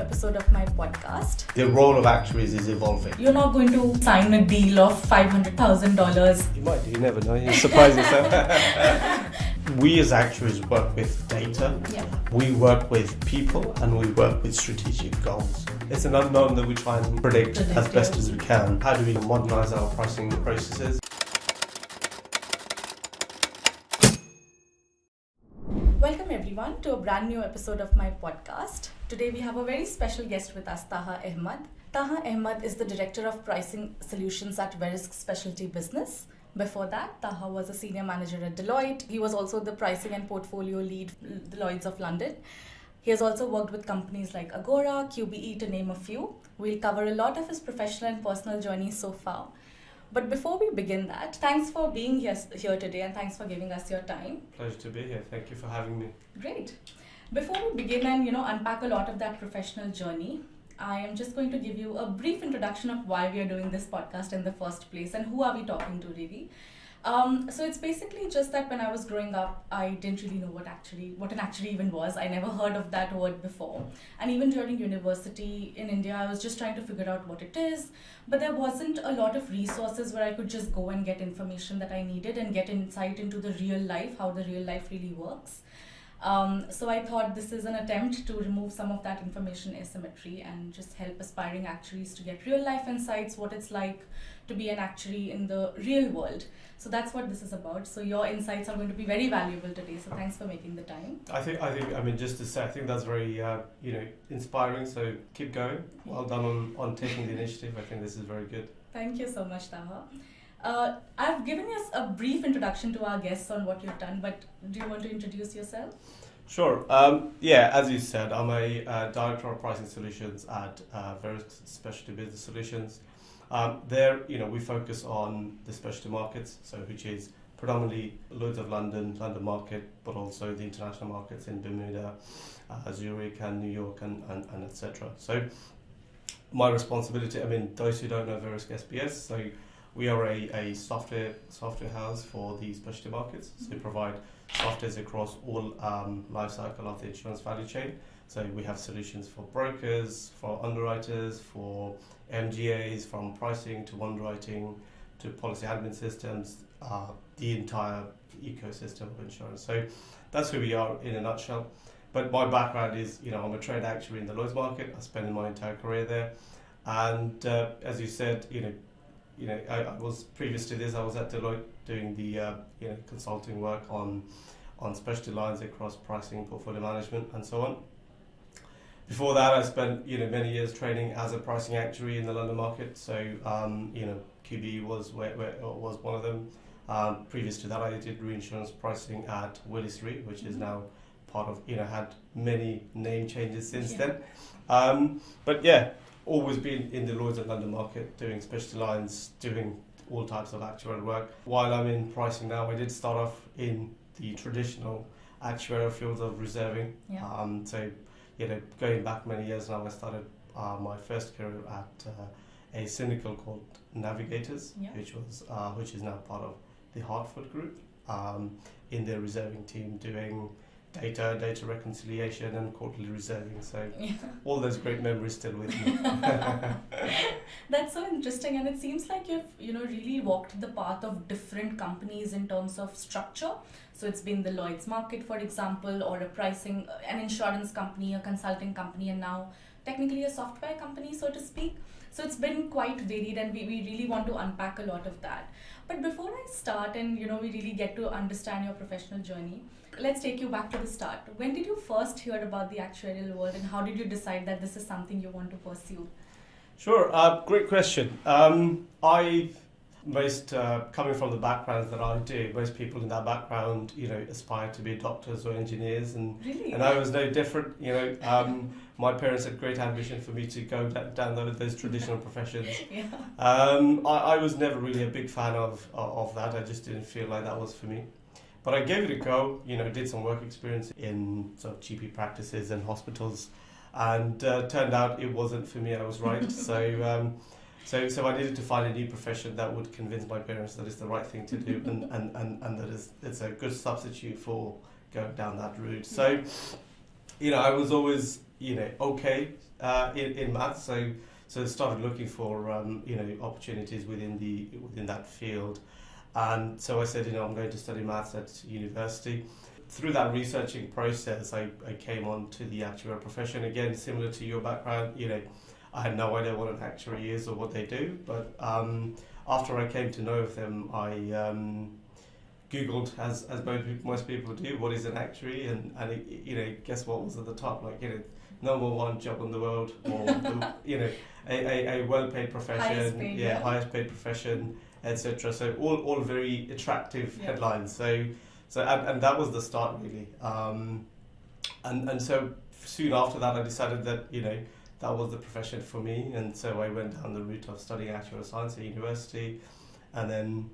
episode of my podcast. The role of actuaries is evolving. You're not going to sign a deal of $500,000. You might do, you never know. You surprise yourself. We as actuaries work with data, we work with people, and we work with strategic goals. It's an unknown that we try and predict as best as we can. How do we modernize our pricing processes? Welcome everyone to a brand new episode of my podcast. Today we have a very special guest with us, Taha Ahmed. Taha Ahmed is the Director of Pricing Solutions at Verisk Specialty Business. Before that, Taha was a Senior Manager at Lloyd. He was also the Pricing and Portfolio Lead at the Lloyds of London. He has also worked with companies like Agora, QBE to name a few. We'll cover a lot of his professional and personal journey so far. But before we begin that, thanks for being here today and thanks for giving us your time. Pleasure to be here. Thank you for having me. Great. Before we begin and unpack a lot of that professional journey, I am just going to give you a brief introduction of why we are doing this podcast in the first place and who are we talking to really. So it's basically just that when I was growing up, I didn't really know what an actuary even was. I never heard of that word before. And even during university in India, I was just trying to figure out what it is. But there wasn't a lot of resources where I could just go and get information that I needed and get insight into the real life, how the real life really works. So I thought this is an attempt to remove some of that information asymmetry and just help aspiring actuaries to get real life insights, what it's like to be an actuary in the real world. So that's what this is about. So your insights are going to be very valuable today. So thanks for making the time. I think, just to say, I think that's very, inspiring. So keep going. Well done on taking the initiative. I think this is very good. Thank you so much, Taha. I've given you a brief introduction to our guests on what you've done, but do you want to introduce yourself? Sure. As you said, I'm a Director of Pricing Solutions at Verisk Specialty Business Solutions. There, we focus on the specialty markets, so which is predominantly Lloyds of London market, but also the international markets in Bermuda, Zurich and New York and etc. So my responsibility, those who don't know Verisk SBS, so we are a software house for the specialty markets. So we provide softwares across all life cycle of the insurance value chain. So we have solutions for brokers, for underwriters, for MGAs, from pricing to underwriting to policy admin systems, the entire ecosystem of insurance. So that's who we are in a nutshell. But my background is, I'm a trained actuary in the Lloyd's market. I spent my entire career there. And as you said, I was previous to this, I was at Deloitte doing the consulting work on specialty lines across pricing, portfolio management, and so on. Before that, I spent many years training as a pricing actuary in the London market. So QBE was one of them. Previous to that, I did reinsurance pricing at Willis Re, which is now part of had many name changes since then. Always been in the Lloyds of London market, doing specialty lines, doing all types of actuarial work. While I'm in pricing now, I did start off in the traditional actuarial fields of reserving. Going back many years now, I started my first career at a syndicate called Navigators, which is now part of the Hartford Group, in their reserving team, doing data reconciliation and quarterly reserving. So all those great memories still with me. That's so interesting, and it seems like you've really walked the path of different companies in terms of structure. So it's been the Lloyd's market, for example, or an insurance company, a consulting company, and now technically a software company, so to speak. So it's been quite varied, and we really want to unpack a lot of that. But before I start and we really get to understand your professional journey, let's take you back to the start. When did you first hear about the actuarial world, and how did you decide that this is something you want to pursue? Sure, great question. Coming from the backgrounds that I do, most people in that background, aspire to be doctors or engineers, and really? And I was no different. My parents had great ambition for me to go down those traditional professions. I was never really a big fan of that. I just didn't feel like that was for me. But I gave it a go. Did some work experience in sort of GP practices and hospitals, and turned out it wasn't for me. I was right. So I needed to find a new profession that would convince my parents that it's the right thing to do and that it's a good substitute for going down that route. So, I was always okay in maths. So started looking for opportunities within that field, and so I said, I'm going to study maths at university. Through that researching process, I came on to the actuarial profession. Again, similar to your background, I had no idea what an actuary is or what they do, but after I came to know of them, I Googled, as most people do, what is an actuary, and guess what was at the top? Number one job in the world, or a well-paid profession, highest paid profession, etc. So all very attractive headlines. So and that was the start really, and so soon after that I decided that that was the profession for me, and so I went down the route of studying actuarial science at university, and then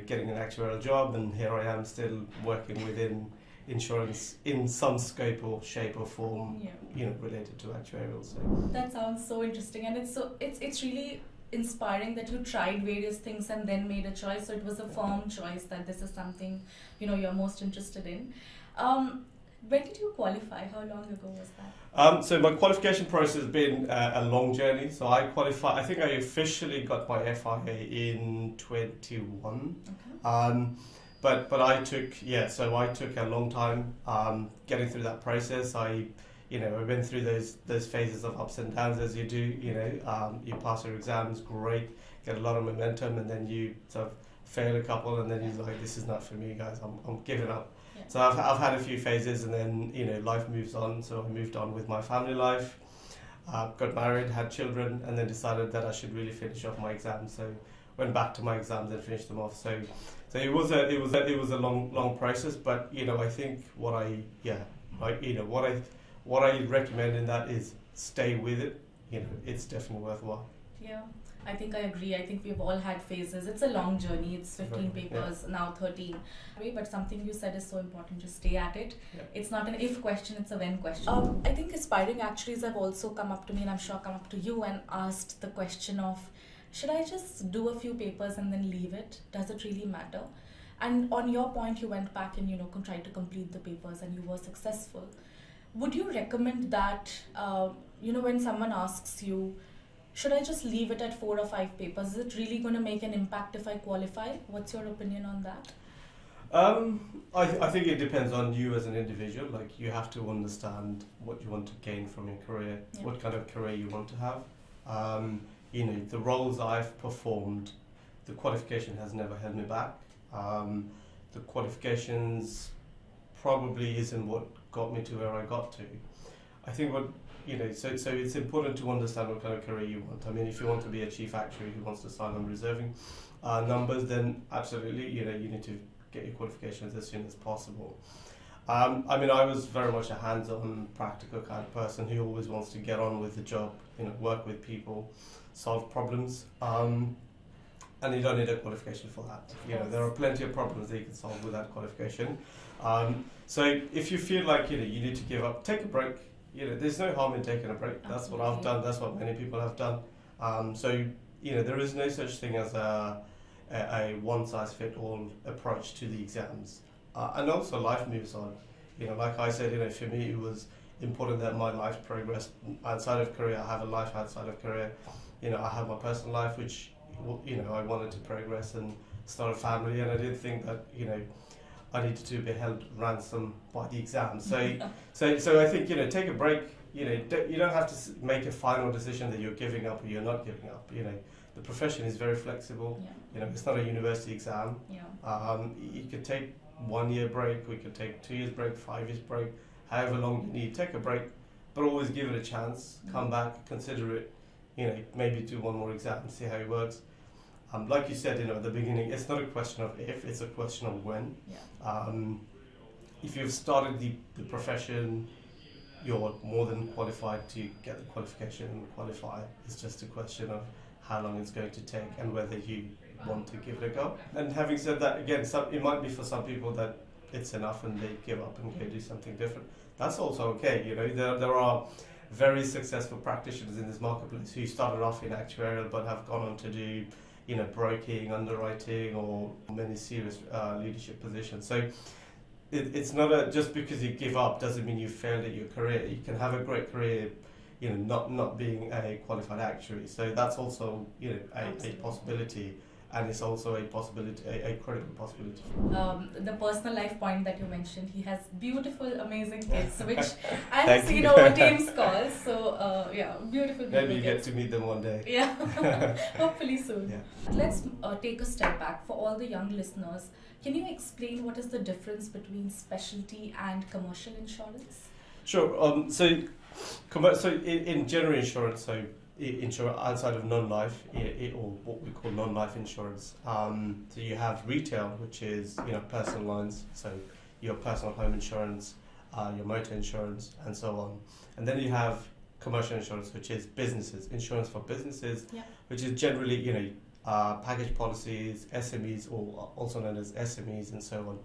getting an actuarial job, and here I am still working within insurance in some scope or shape or form, related to actuarial. So that sounds so interesting, and it's really inspiring that you tried various things and then made a choice. So it was a firm choice that this is something you're most interested in. When did you qualify? How long ago was that? So my qualification process has been a long journey. So I qualified. I think I officially got my FIA in 21. Okay. But I took a long time getting through that process. I went through those phases of ups and downs as you do. You pass your exams, great, get a lot of momentum, and then you sort of fail a couple, and then you're like, this is not for me, guys. I'm giving up. Yeah. So I've had a few phases, and then life moves on. So I moved on with my family life, got married, had children, and then decided that I should really finish off my exams. So went back to my exams and finished them off. So it was a long process, but I think what I recommend in that is stay with it. It's definitely worthwhile. Yeah, I think I agree. I think we've all had phases. It's a long journey. It's 15 papers, now 13. But something you said is so important, just stay at it. Yeah. It's not an if question, it's a when question. I think aspiring actuaries have also come up to me, and I'm sure come up to you, and asked the question of, should I just do a few papers and then leave it? Does it really matter? And on your point, you went back and tried to complete the papers, and you were successful. Would you recommend that, when someone asks you, should I just leave it at 4 or 5 papers? Is it really going to make an impact if I qualify? What's your opinion on that? I think it depends on you as an individual. Like, you have to understand what you want to gain from your career, what kind of career you want to have. The roles I've performed, the qualification has never held me back. The qualifications probably isn't what got me to where I got to. I think so it's important to understand what kind of career you want. I mean, if you want to be a chief actuary who wants to sign on reserving numbers, then absolutely, you need to get your qualifications as soon as possible. I was very much a hands-on, practical kind of person who always wants to get on with the job, work with people, solve problems. And you don't need a qualification for that. There are plenty of problems that you can solve without qualification. So if you feel like you need to give up, take a break. There's no harm in taking a break. That's what I've done. That's what many people have done. So there is no such thing as a one-size-fits-all approach to the exams. And also life moves on. Like I said, for me it was important that my life progressed outside of career. I have a life outside of career. I have my personal life, which I wanted to progress and start a family, and I didn't think that I needed to be held ransom by the exam. So I think take a break. You don't have to make a final decision that you're giving up or you're not giving up. The profession is very flexible. Yeah. It's not a university exam. Yeah. You could take 1 year break. We could take 2 years break, 5 years break, however long you need. Take a break, but always give it a chance. Come back, consider it. Maybe do one more exam and see how it works. Like you said, at the beginning, it's not a question of if, it's a question of when. Yeah. If you've started the profession, you're more than qualified to get the qualification and qualify. It's just a question of how long it's going to take and whether you want to give it a go. And having said that, again, it might be for some people that it's enough and they give up and go do something different. That's also okay. There are very successful practitioners in this marketplace who started off in actuarial but have gone on to do broking, underwriting, or many serious leadership positions. So it's not a just because you give up doesn't mean you failed at your career. You can have a great career, not being a qualified actuary. So that's also a possibility, and it's also a possibility, a credible possibility. The personal life point that you mentioned, he has beautiful, amazing kids, which I've Thank seen you. over Teams calls. So yeah, beautiful. Maybe you kids. get to meet them one day. Yeah, hopefully soon. Yeah. Let's take a step back for all the young listeners. Can you explain what is the difference between specialty and commercial insurance? Sure. So in general insurance, so insurance outside of non-life, or what we call non-life insurance. So you have retail, which is personal lines. So your personal home insurance, your motor insurance, and so on. And then you have commercial insurance, which is businesses, insurance for businesses, which is generally package policies, SMEs, or also known as SMEs, and so on.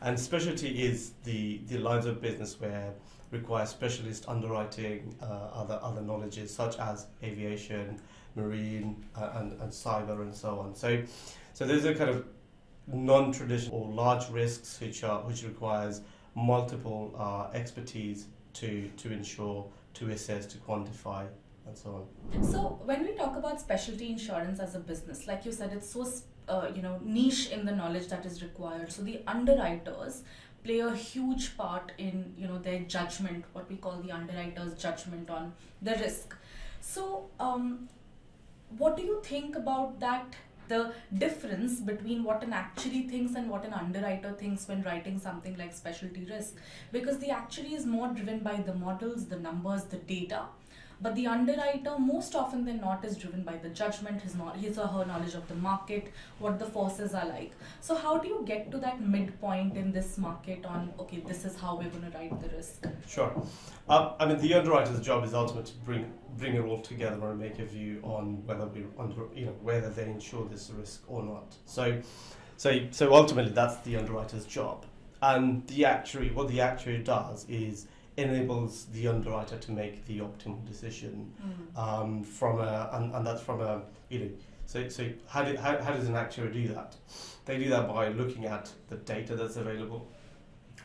And specialty is the lines of business where require specialist underwriting, other knowledges such as aviation, marine, and cyber, and so on. So those are kind of non-traditional or large risks which requires multiple expertise to insure, to assess, to quantify, and so on. So when we talk about specialty insurance as a business, like you said, it's so niche in the knowledge that is required. So the underwriters play a huge part in their judgment, what we call the underwriter's judgment on the risk. So what do you think about that, the difference between what an actuary thinks and what an underwriter thinks when writing something like specialty risk? Because the actuary is more driven by the models, the numbers, the data, but the underwriter, most often than not, is driven by the judgment, his or her knowledge of the market, what the forces are like. So how do you get to that midpoint in this market on, okay, this is how we're going to write the risk? Sure. I mean, the underwriter's job is ultimately to bring it all together and make a view on whether they insure this risk or not. So ultimately, that's the underwriter's job. And what the actuary does is enables the underwriter to make the optimal decision and that's from a so how does an actuary do that? They do that by looking at the data that's available,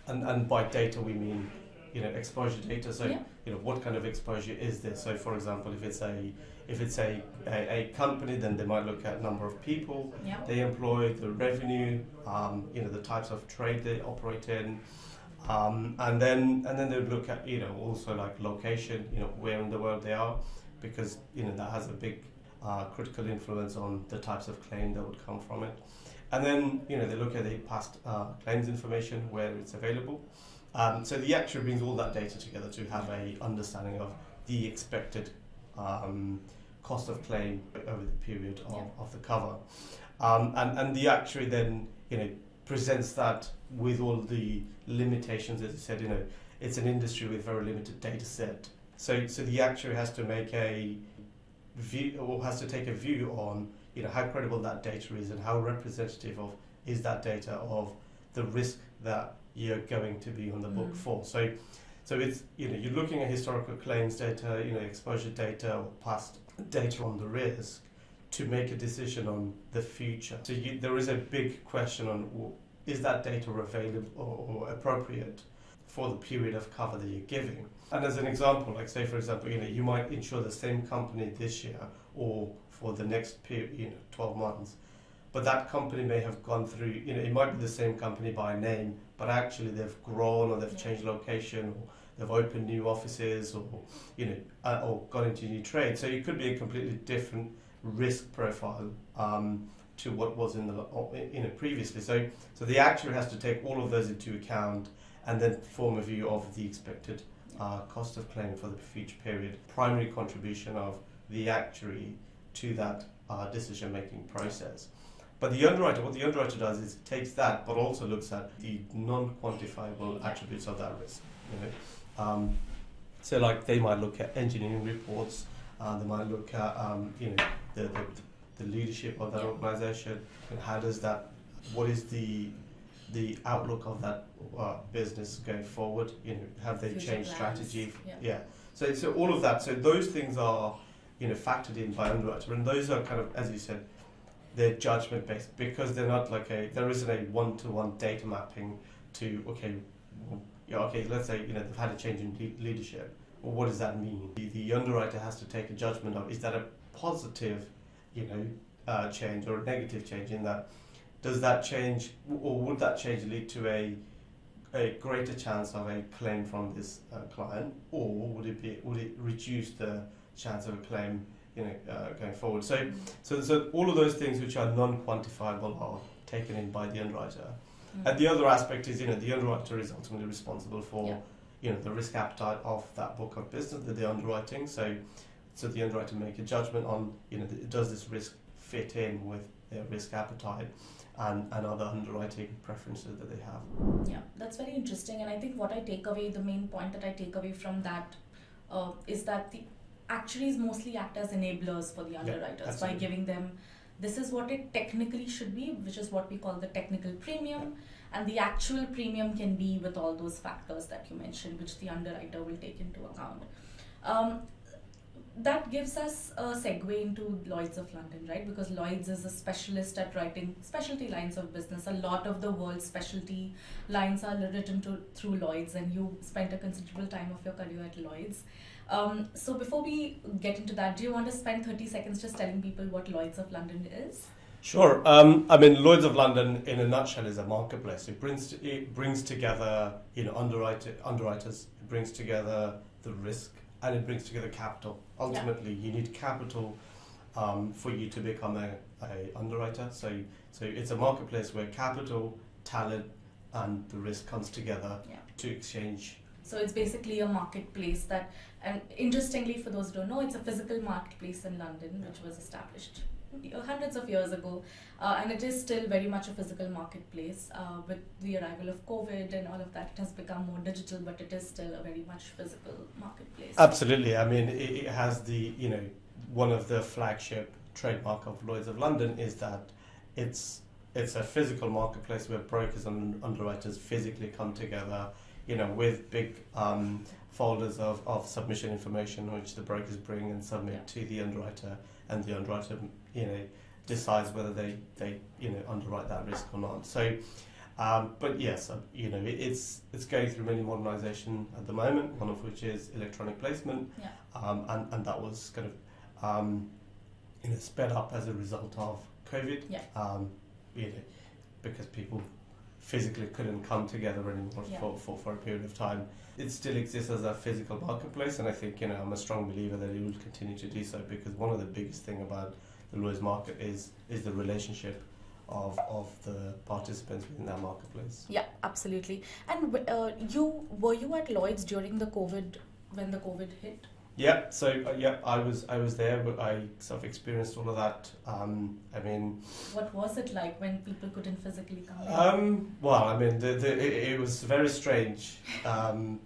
and by data we mean exposure data. So what kind of exposure is this? So for example, if it's a company, then they might look at number of people they employ, the revenue, the types of trade they operate in. And then they would look at also like location, where in the world they are, because that has a big critical influence on the types of claim that would come from it. And then they look at the past claims information where it's available. So the actuary brings all that data together to have a understanding of the expected cost of claim over the period of the cover, and the actuary then presents that with all the limitations. As you said, it's an industry with very limited data set. So the actuary has to make a view, or has to take a view on how credible that data is and how representative is that data of the risk that you're going to be on the book for. So it's you're looking at historical claims data, exposure data, or past data on the risk, to make a decision on the future. So there is a big question on, is that data available or appropriate for the period of cover that you're giving? And as an example, like say for example, you might insure the same company this year or for the next period, 12 months, but that company may have gone through, it might be the same company by name, but actually they've grown, or they've changed location, or they've opened new offices, or or gone into new trade. So it could be a completely different risk profile to what was in the previously. So the actuary has to take all of those into account and then form a view of the expected cost of claim for the future period. Primary contribution of the actuary to that decision-making process. But what the underwriter does is takes that, but also looks at the non-quantifiable attributes of that risk. So like they might look at engineering reports, they might look at the leadership of that organisation, and what is the outlook of that business going forward? Have they changed strategy? So all of that. So those things are factored in by underwriter, and those are kind of, as you said, they're judgment based, because they're not like there isn't a one-to-one data mapping to, okay, well, yeah, okay, let's say, they've had a change in leadership. Well, what does that mean? The underwriter has to take a judgment of, is that a positive, change or a negative change, in that, does that change, or would that change lead to a greater chance of a claim from this client, or would it reduce the chance of a claim, going forward? So all of those things which are non-quantifiable are taken in by the underwriter. And the other aspect is, the underwriter is ultimately responsible for, the risk appetite of that book of business that they're underwriting. So the underwriter make a judgment on, does this risk fit in with their risk appetite and other underwriting preferences that they have. Yeah, that's very interesting. And I think the main point that I take away from that is that the actuaries mostly act as enablers for the underwriters by giving them, this is what it technically should be, which is what we call the technical premium. And the actual premium can be with all those factors that you mentioned, which the underwriter will take into account. That gives us a segue into Lloyds of London, right? Because Lloyds is a specialist at writing specialty lines of business. A lot of the world's specialty lines are written through Lloyds, and you spent a considerable time of your career at Lloyds. So before we get into that, do you want to spend 30 seconds just telling people what Lloyds of London is? Sure. Lloyds of London, in a nutshell, is a marketplace. It brings together, underwriters. It brings together the risk, and it brings together capital. Ultimately, you need capital for you to become a underwriter. So it's a marketplace where capital, talent, and the risk comes together to exchange. So it's basically a marketplace that, and interestingly, for those who don't know, it's a physical marketplace in London, which was established hundreds of years ago, and it is still very much a physical marketplace. With the arrival of COVID and all of that, it has become more digital, but it is still a very much physical marketplace. Absolutely. It has one of the flagship trademark of Lloyds of London is that it's a physical marketplace where brokers and underwriters physically come together, with big folders of submission information which the brokers bring and submit to the underwriter, and the underwriter decides whether they underwrite that risk or not. So but yes, it's going through many modernization at the moment, one of which is electronic placement, and that was kind of sped up as a result of COVID, because people physically couldn't come together anymore for a period of time. It still exists as a physical marketplace, and I think I'm a strong believer that it will continue to do so, because one of the biggest thing about the Lloyd's market is the relationship of the participants within that marketplace. Yeah, absolutely. And were you at Lloyd's during the COVID, when the COVID hit? Yeah, so I was there, but I sort of experienced all of that. What was it like when people couldn't physically come in? It was very strange,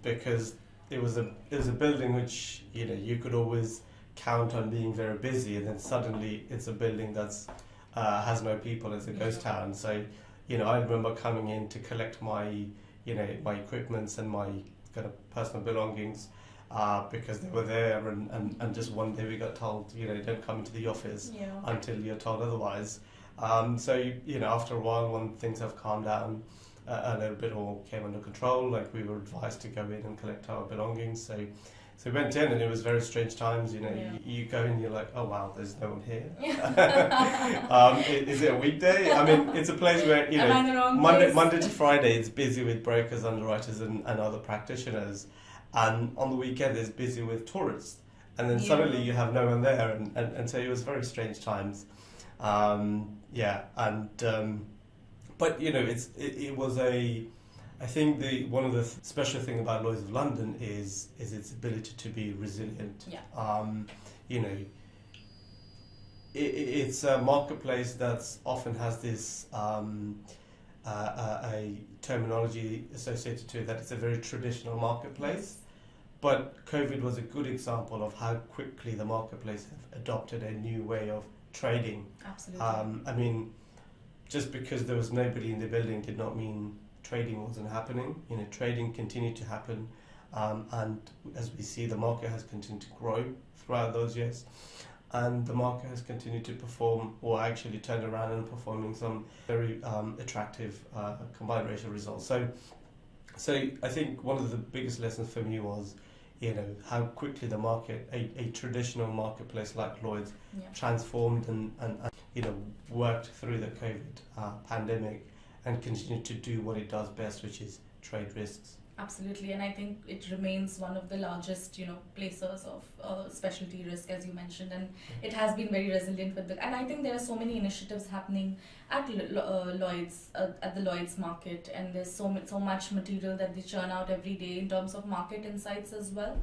because it was a building which you could always count on being very busy, and then suddenly it's a building that's has no people, it's a ghost town. So I remember coming in to collect my my equipments and my kind of personal belongings. Because they were there, and just one day we got told, don't come into the office until you're told otherwise. After a while, when things have calmed down a little bit or came under control, like we were advised to go in and collect our belongings. So we went in, and it was very strange times. You go in, you're like, oh wow, there's no one here. Is it a weekday? It's a place where Monday to Friday it's busy with brokers, underwriters, and other practitioners. And on the weekend it's busy with tourists, and then suddenly you have no one there, and so it was very strange times. But it was I think one of the special thing about Lloyds of London is its ability to be resilient. It's a marketplace that often has this a terminology associated to it, that it's a very traditional marketplace. But COVID was a good example of how quickly the marketplace have adopted a new way of trading. Absolutely. Just because there was nobody in the building did not mean trading wasn't happening. Trading continued to happen, and as we see, the market has continued to grow throughout those years. And the market has continued to perform, or actually turned around and performing some very attractive combined ratio results. So So I think one of the biggest lessons for me was, how quickly the market, a traditional marketplace like Lloyd's, transformed and worked through the COVID pandemic and continued to do what it does best, which is trade risks. Absolutely, and I think it remains one of the largest, placers of specialty risk, as you mentioned, and it has been very resilient with the. And I think there are so many initiatives happening at Lloyd's, at the Lloyd's market, and there's so much material that they churn out every day in terms of market insights as well.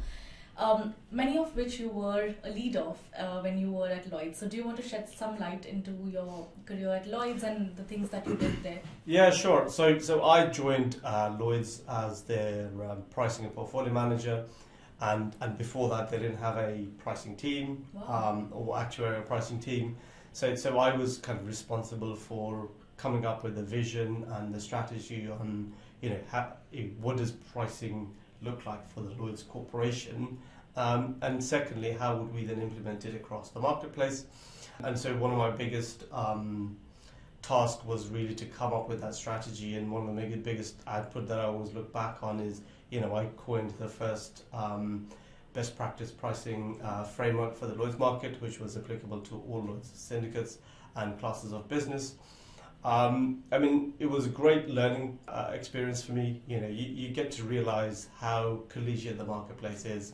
Many of which you were a lead of when you were at Lloyd's. So do you want to shed some light into your career at Lloyd's and the things that you did there? Yeah, sure. So I joined Lloyd's as their pricing and portfolio manager, and before that they didn't have a pricing team. Wow. Or actuarial pricing team. So I was kind of responsible for coming up with the vision and the strategy on what does pricing look like for the Lloyd's Corporation, and secondly, how would we then implement it across the marketplace? And so one of my biggest task was really to come up with that strategy, and one of the biggest output that I always look back on is, I coined the first best practice pricing framework for the Lloyd's market, which was applicable to all Lloyd's syndicates and classes of business. It was a great learning experience for me. You get to realize how collegiate the marketplace is.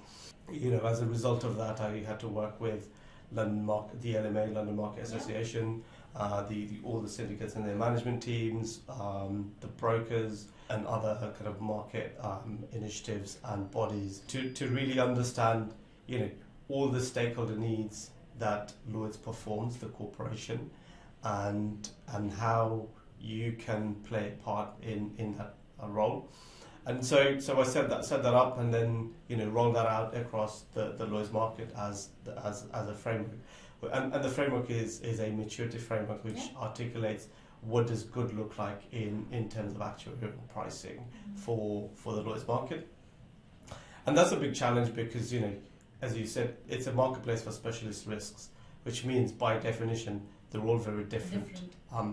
As a result of that, I had to work with London Market, the LMA, London Market Association, all the syndicates and their management teams, the brokers, and other kind of market initiatives and bodies to really understand, all the stakeholder needs that Lloyd's performs, the corporation, and how you can play a part in that role. And so I set that up, and then rolled that out across the Lloyd's market as a framework. And the framework is a maturity framework which articulates what does good look like in terms of actuarial pricing for the Lloyd's market. And that's a big challenge because, as you said, it's a marketplace for specialist risks, which means by definition they're all very different.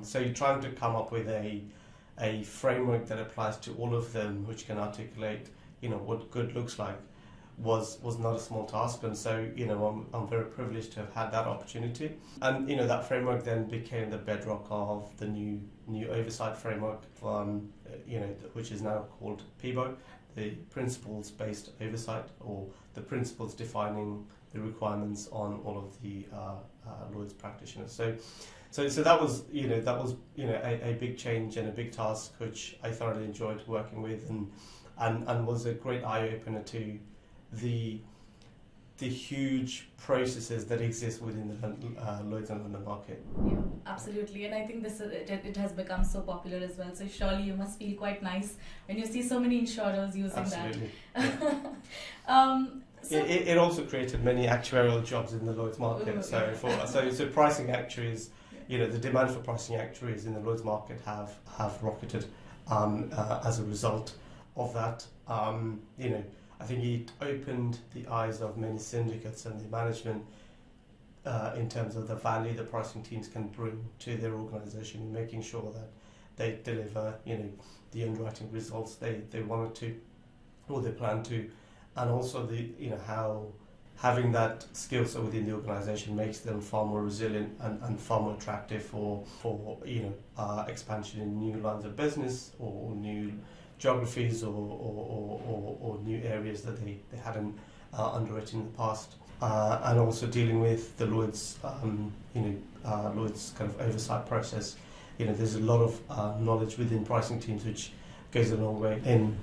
So you're trying to come up with a framework that applies to all of them, which can articulate, what good looks like, was not a small task. And so, I'm very privileged to have had that opportunity. And, that framework then became the bedrock of the new oversight framework, which is now called PIBO, the principles-based oversight, or the principles defining the requirements on all of the Lloyd's practitioners. So that was a big change and a big task which I thoroughly enjoyed working with, and was a great eye opener to the huge processes that exist within the Lloyd's and London market. Yeah, absolutely, and I think it has become so popular as well. So surely you must feel quite nice when you see so many insurers using Absolutely. that. Yeah. It also created many actuarial jobs in the Lloyd's market. Ooh, So pricing actuaries, the demand for pricing actuaries in the Lloyd's market have rocketed as a result of that. I think it opened the eyes of many syndicates and the management in terms of the value the pricing teams can bring to their organisation in making sure that they deliver, the underwriting results they wanted to, or they plan to, and also how having that skill set within the organisation makes them far more resilient and far more attractive for expansion in new lines of business or new geographies or new areas that they hadn't underwritten in the past, and also dealing with the Lloyd's Lloyd's kind of oversight process. There's a lot of knowledge within pricing teams which goes a long way in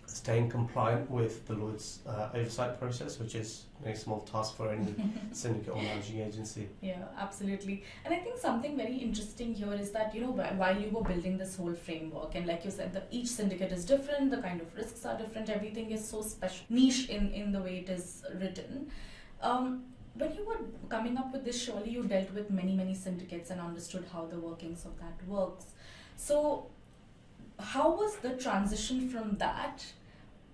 staying compliant with the Lloyd's oversight process, which is a small task for any syndicate or managing agency. Yeah, absolutely. And I think something very interesting here is that, while you were building this whole framework, and like you said, each syndicate is different, the kind of risks are different, everything is so special, niche in the way it is written. When you were coming up with this, surely you dealt with many syndicates and understood how the workings of that works. So how was the transition from that,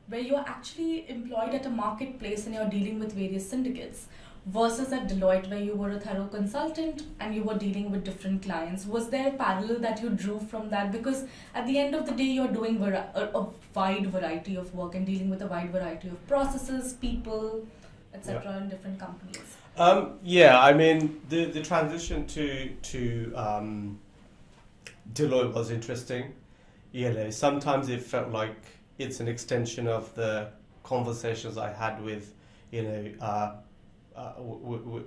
where you're actually employed at a marketplace and you're dealing with various syndicates? versus at Deloitte where you were a thorough consultant and you were dealing with different clients? Was there a parallel that you drew from that? Because at the end of the day, you're doing a wide variety of work and dealing with a wide variety of processes, people, etc. in different companies. Yeah, I mean the transition to Deloitte was interesting. Sometimes it felt like it's an extension of the conversations I had with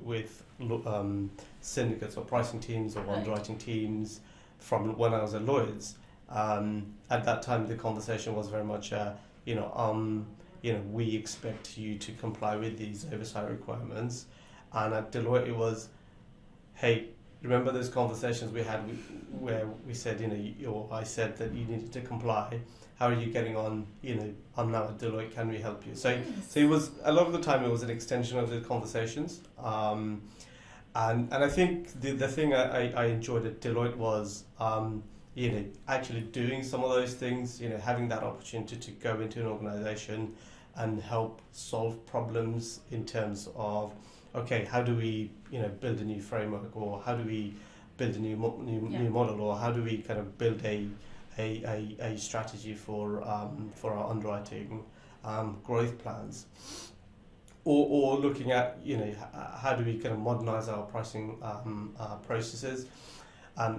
with syndicates or pricing teams or Right. underwriting teams from when I was at Lloyd's. At that time, the conversation was very much, we expect you to comply with these oversight requirements. And at Deloitte, it was, hey, remember those conversations we had where we said, or I said that you needed to comply. How are you getting on? I'm now at Deloitte. Can we help you? So it was a lot of the time. It was an extension of the conversations, and I think the thing I enjoyed at Deloitte was actually doing some of those things. Having that opportunity to go into an organisation and help solve problems in terms of, okay, how do we build a new framework, or how do we build a new model, or how do we kind of build a strategy for our underwriting growth plans, or looking at how do we kind of modernize our pricing processes.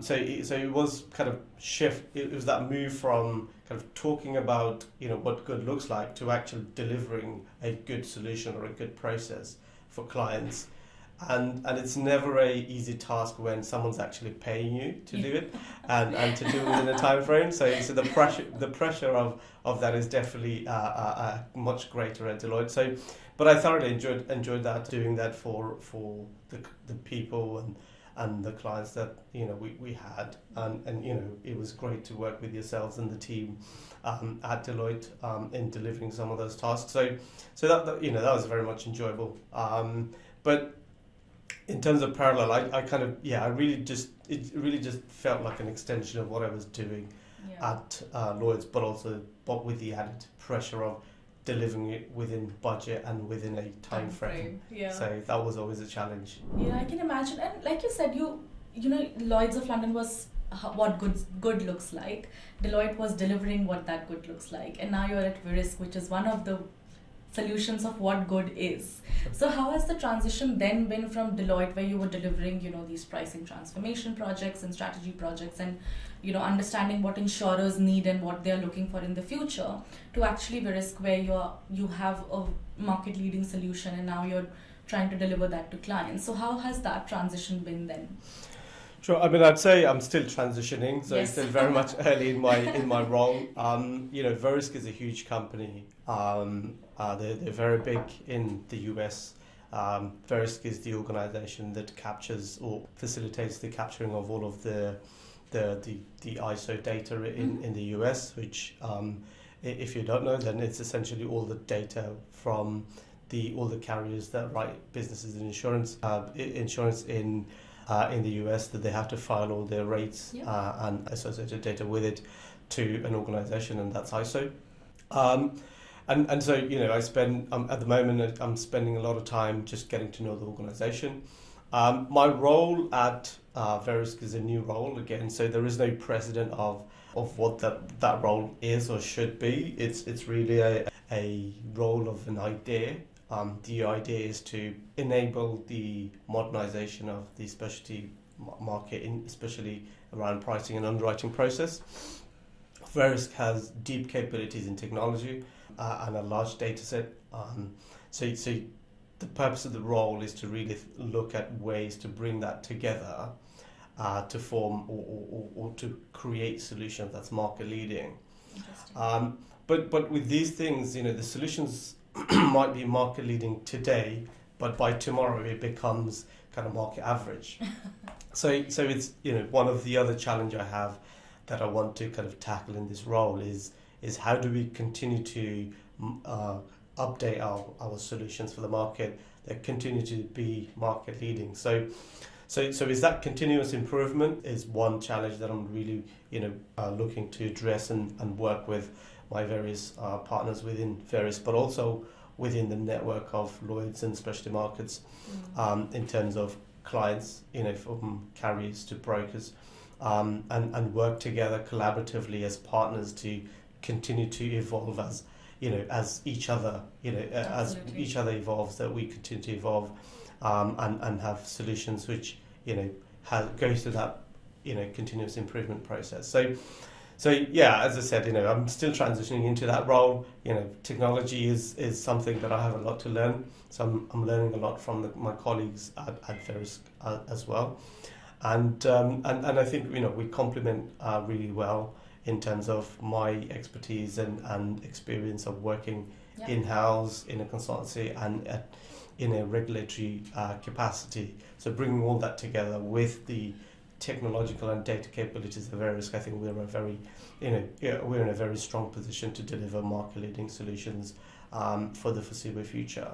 So it was kind of shift. It was that move from kind of talking about what good looks like to actually delivering a good solution or a good process for clients. And it's never a easy task when someone's actually paying you to do it and to do it within a time frame. So the pressure of that is definitely much greater at Deloitte. So, but I thoroughly enjoyed that, doing that for the people and the clients that we had, and it was great to work with yourselves and the team at Deloitte in delivering some of those tasks. So that that was very much enjoyable. But in terms of parallel, it really just felt like an extension of what I was doing at Lloyd's, but with the added pressure of delivering it within budget and within a time frame. Yeah. So that was always a challenge. Yeah, I can imagine. And like you said, Lloyds of London was what good looks like. Deloitte was delivering what that good looks like, and now you're at Verisk, which is one of the solutions of what good is. So how has the transition then been from Deloitte, where you were delivering, these pricing transformation projects and strategy projects, and understanding what insurers need and what they're looking for in the future, to actually Verisk, where you have a market leading solution and now you're trying to deliver that to clients. So how has that transition been then? Sure. I mean, I'd say I'm still transitioning, so Yes. it's still very much early in my role. Verisk is a huge company. They're very big in the US. Verisk is the organization that captures or facilitates the capturing of all of the ISO data in the US, which, if you don't know, then it's essentially all the data from all the carriers that write businesses in insurance in the US, that they have to file all their rates and associated data with it to an organization, and that's ISO. And so I spend at the moment I'm spending a lot of time just getting to know the organization. My role at Verisk is a new role again, so there is no precedent of what that role is or should be. It's really a role of an idea. The idea is to enable the modernization of the specialty market, especially around pricing and underwriting process. Verisk has deep capabilities in technology and a large data set. So the purpose of the role is to really look at ways to bring that together to form or to create solutions that's market leading. But with these things, the solutions might be market leading today, but by tomorrow it becomes kind of market average. So it's one of the other challenge I have that I want to kind of tackle in this role is how do we continue to update our solutions for the market that continue to be market leading. So is that continuous improvement is one challenge that I'm really looking to address and work with my various partners within Verisk, but also within the network of Lloyds and specialty markets, in terms of clients, from carriers to brokers, and work together collaboratively as partners to continue to evolve as each other, as each other evolves, that we continue to evolve, and have solutions which, goes through that, continuous improvement process. So yeah, as I said, I'm still transitioning into that role. Technology is something that I have a lot to learn. So I'm learning a lot from my colleagues at Verisk as well, and I think we complement really well in terms of my expertise and experience of working in-house in a consultancy and in a regulatory capacity. So bringing all that together with the technological and data capabilities of Verisk, I think we're in a very strong position to deliver market-leading solutions for the foreseeable future.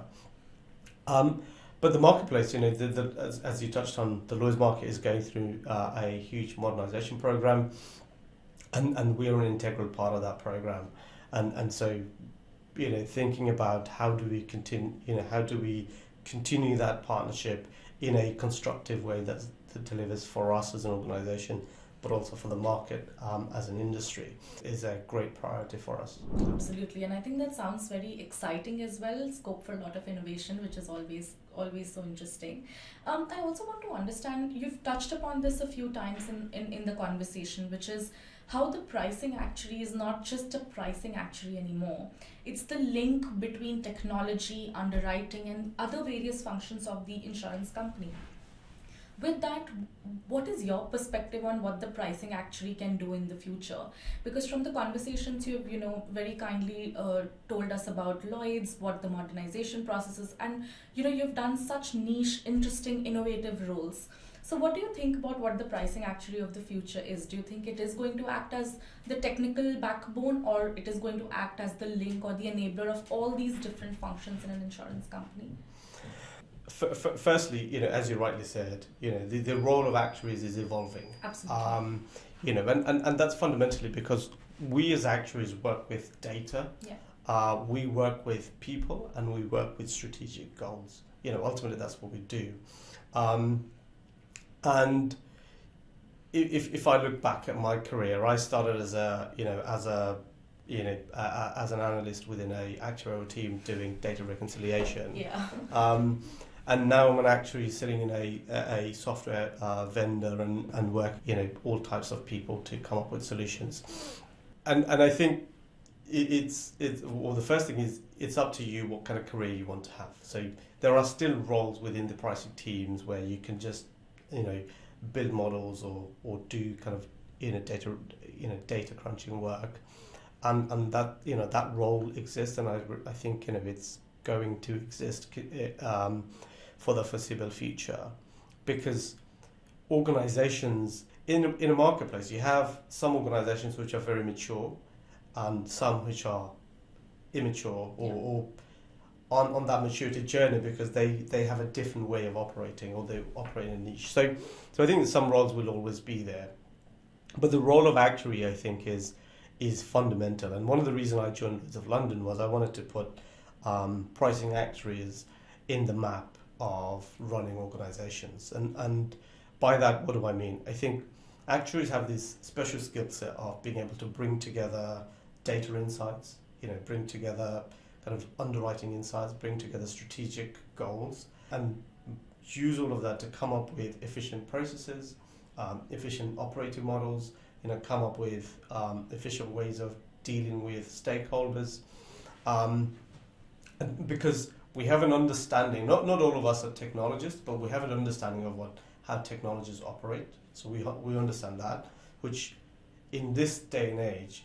But the marketplace, as you touched on, the Lloyd's market is going through a huge modernization program, and we're an integral part of that program. And so, thinking about how do we continue that partnership in a constructive way that delivers for us as an organisation, but also for the market as an industry, is a great priority for us. Absolutely, and I think that sounds very exciting as well. Scope for a lot of innovation, which is always so interesting. I also want to understand, you've touched upon this a few times in the conversation, which is how the pricing actuary is not just a pricing actuary anymore. It's the link between technology, underwriting, and other various functions of the insurance company. With that, what is your perspective on what the pricing actuary can do in the future? Because from the conversations you've very kindly told us about Lloyd's, what the modernization process is, and you've done such niche, interesting, innovative roles. So what do you think about what the pricing actuary of the future is? Do you think it is going to act as the technical backbone, or it is going to act as the link or the enabler of all these different functions in an insurance company? Firstly, as you rightly said, the role of actuaries is evolving. Absolutely. And that's fundamentally because we as actuaries work with data. Yeah. We work with people, and we work with strategic goals. Ultimately that's what we do. And if I look back at my career, I started as an analyst within a actuarial team doing data reconciliation. Yeah. And now I'm an actuary sitting in a software vendor and work, all types of people to come up with solutions. And I think the first thing is, it's up to you what kind of career you want to have. So there are still roles within the pricing teams where you can just, build models or do kind of, data crunching work. And that, that role exists, and I think, it's going to exist for the foreseeable future, because organizations in a marketplace, you have some organizations which are very mature and some which are immature or on that maturity journey, because they have a different way of operating, or they operate in a niche. So I think that some roles will always be there, but the role of actuary, I think, is fundamental. And one of the reasons I joined Lloyds of London was I wanted to put pricing actuaries in the map of running organizations. And by that, what do I mean? I think actuaries have this special skill set of being able to bring together data insights, bring together kind of underwriting insights, bring together strategic goals, and use all of that to come up with efficient processes, efficient operating models, come up with efficient ways of dealing with stakeholders. Because we have an understanding, not all of us are technologists, but we have an understanding of how technologies operate. So we understand that, which in this day and age,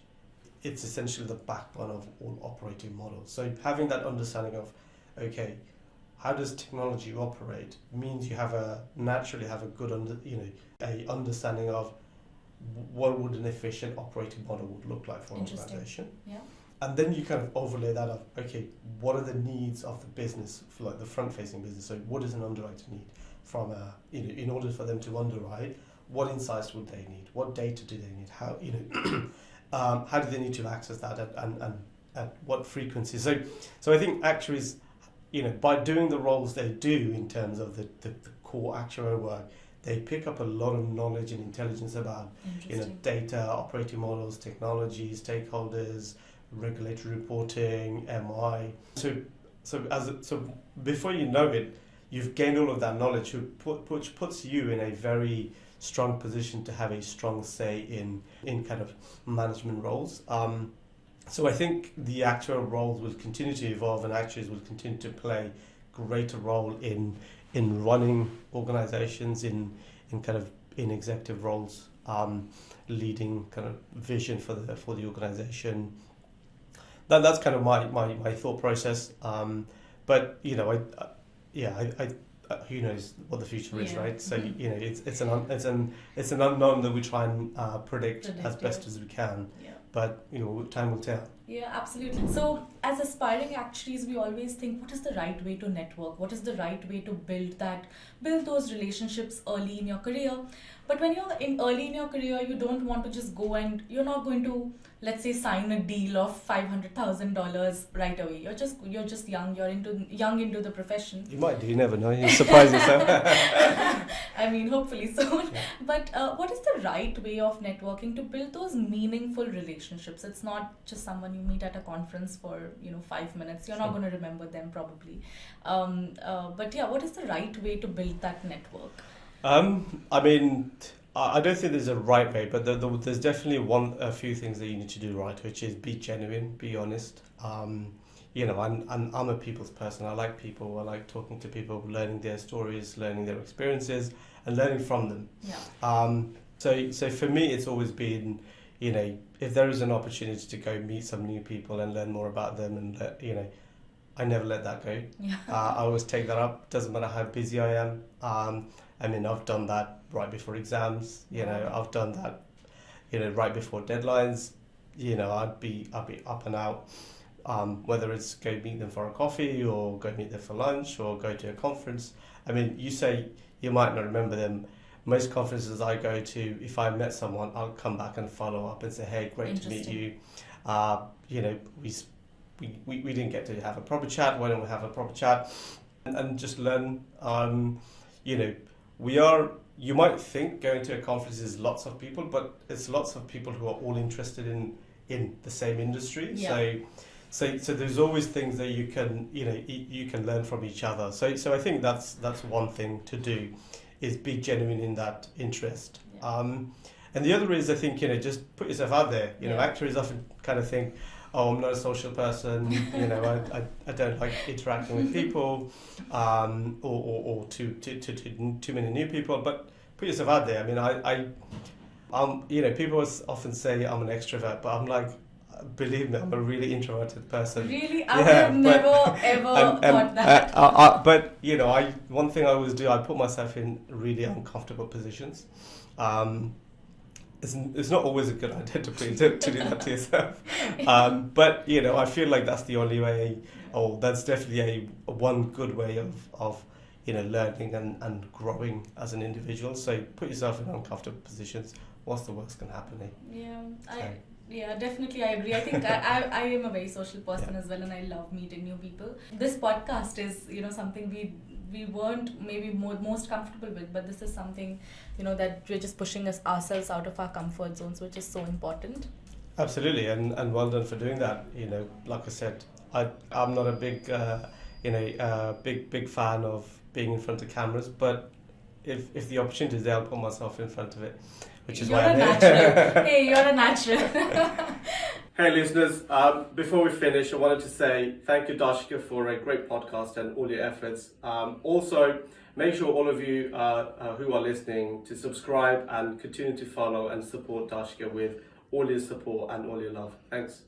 it's essentially the backbone of all operating models. So having that understanding of, okay, how does technology operate, means you naturally have a good understanding of what would an efficient operating model would look like for an organization. Yeah. And then you kind of overlay that of, okay, what are the needs of the business, for like the front-facing business? So what does an underwriter need from in order for them to underwrite? What insights would they need? What data do they need? How how do they need to access that at what frequency. So I think actuaries, by doing the roles they do in terms of the core actuarial work, they pick up a lot of knowledge and intelligence about data, operating models, technology, stakeholders, regulatory reporting, MI. So before you know it, you've gained all of that knowledge, which puts you in a very strong position to have a strong say in kind of management roles. So I think the actuarial roles will continue to evolve, and actuaries will continue to play greater role in running organizations, in executive roles, leading kind of vision for the organization. That's kind of my thought process. But who knows what the future is, right? So it's an unknown that we try and predict as best as we can. Yeah. But time will tell. Yeah, absolutely. So as aspiring actuaries, we always think, what is the right way to network? What is the right way to build those relationships early in your career? But when you're early in your career, you don't want to just go, and you're not going to, let's say, sign a deal of $500,000 right away. You're just young. You're young into the profession. You might do. You never know. You surprise yourself. I mean, hopefully soon. Yeah. But what is the right way of networking to build those meaningful relationships? It's not just someone you meet at a conference for 5 minutes. You're not going to remember them probably. But yeah, what is the right way to build that network? I mean, I don't think there's a right way, but there's definitely a few things that you need to do right, which is be genuine, be honest. I'm a people's person. I like people. I like talking to people, learning their stories, learning their experiences, and learning from them. Yeah. So for me, it's always been, if there is an opportunity to go meet some new people and learn more about them, and I never let that go. Yeah. I always take that up. Doesn't matter how busy I am. I've done that right before exams. I've done that, right before deadlines. I'd be up and out. Whether it's go meet them for a coffee, or go meet them for lunch, or go to a conference. I mean, you say you might not remember them. Most conferences I go to, if I met someone, I'll come back and follow up and say, hey, great to meet you. We didn't get to have a proper chat. Why don't we have a proper chat? And just learn. You might think going to a conference is lots of people, but it's lots of people who are all interested in the same industry. Yeah. So there's always things that you can learn from each other. So I think that's one thing to do, is be genuine in that interest. Yeah. And the other is, I think, just put yourself out there. Yeah. Actuaries often kind of think, oh, I'm not a social person, I don't like interacting with people, or too many new people. But put yourself out there. I mean, people often say I'm an extrovert, but I'm like, believe me, I'm a really introverted person. Really? I would have never ever thought that. But one thing I always do, I put myself in really uncomfortable positions. It's not always a good idea to do that to yourself. But I feel like that's the only way, or that's definitely one good way of learning and growing as an individual. So put yourself in uncomfortable positions. What's the worst can happen? Yeah, definitely I agree. I think I am a very social person as well, and I love meeting new people. This podcast is something we weren't maybe most comfortable with, but this is something that we're just pushing ourselves out of our comfort zones, which is so important. Absolutely, and well done for doing that. Like I said, I'm not a big big fan of being in front of cameras, but if the opportunity is there, I'll put myself in front of it, which is why I'm here. Natural. Hey, you're a natural. Hey listeners, before we finish, I wanted to say thank you, Darshika, for a great podcast and all your efforts. Also, make sure all of you who are listening to subscribe and continue to follow and support Darshika with all your support and all your love. Thanks.